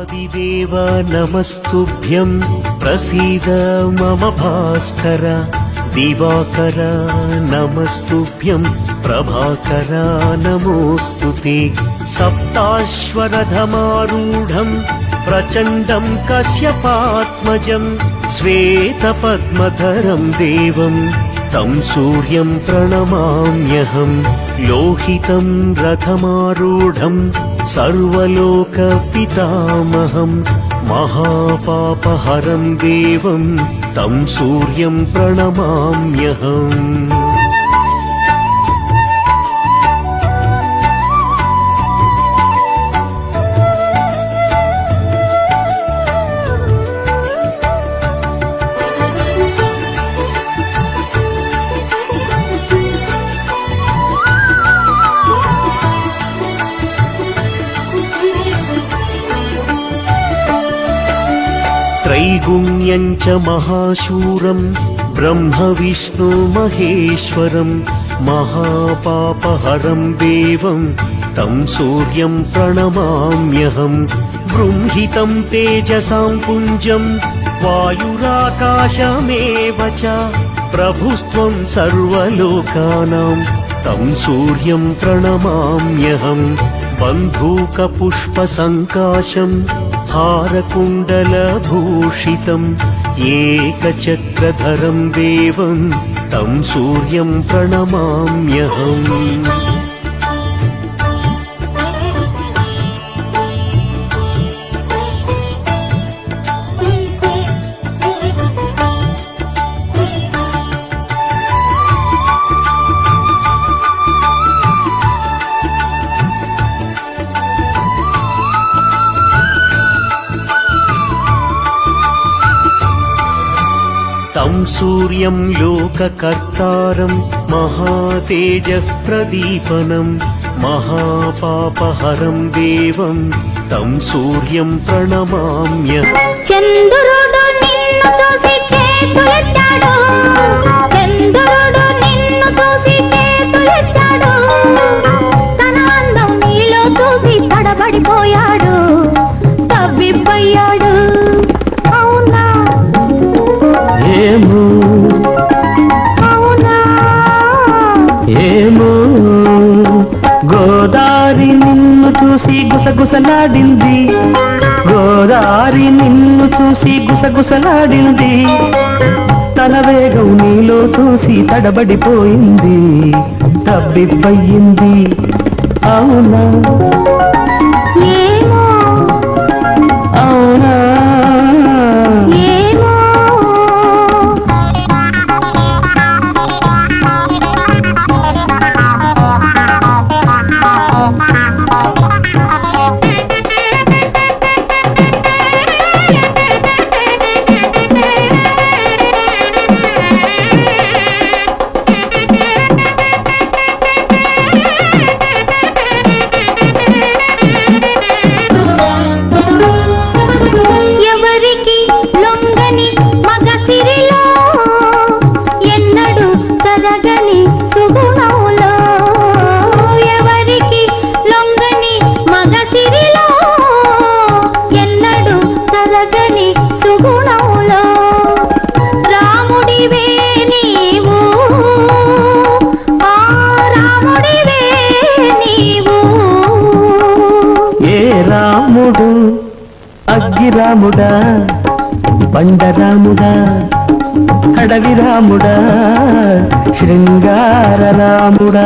आदिदेव नमस्तुभ्यं प्रसीद मम भास्कर दिवाकर नमस्तुभ्यं प्रभाकर नमोऽस्तुते सप्ताश्वरथमारूढं प्रचण्डं कश्यपात्मजं श्वेतपद्मधरं देवं तं सूर्यं प्रणमाम्यहं लोहितं रथमारूढं सर्वलोकपितामहं महापापहरं देवं तं सूर्यं प्रणमाम्यहम् त्रैगुण्यं च महाशूरं ब्रह्म विष्णु महेश्वरं महापापहरं देवं तं सूर्यं प्रणमाम्यहं बृंहितं तेजसां पुञ्जं वायुराकाशमेव च प्रभुस्त्वं सर्वलोकानां तं सूर्यं प्रणमाम्यहं बन्धूकपुष्पसङ्काशं हारकुण्डलभूषितम् एकचक्रधरं देवं तं सूर्यं प्रणमाम्यहम् तं सूर्यं लोककर्तारं महातेजः प्रदीपनं महापापहरं देवं तं सूर्यं प्रणमाम्यहम् చంద్రుడు నిన్ను చూసి చేతులెత్తాడు చంద్రుడు నిన్ను చూసి చేతులెత్తాడు తన అందం నీలో చూసి తడబడిపోయాడు తవ్విపోయాడు అవునా ఏమో అవునా ఏమో గోదారి నిన్ను చూసి గుసగుసలాడింది గోదారి నిన్ను చూసి గుసగుసలాడింది తన వేగం నీలో చూసి తడబడిపోయింది తబ్బిబ్బయింది అవునా ఏమో అవునా ఏమో ఎవరికి లొంగని మగసిరిలో ఎన్నడు తరగని సుగుణంలో ఎవరికి లొంగని మగసిరిలో ఎన్నడు తరగని సుగుణంలో రాముడివే నీవు ఆ రాముడివే నీవు ఏ రాముడు అగ్గిరాముడా బండరాముడా అడవి రాముడా శృంగార రాముడా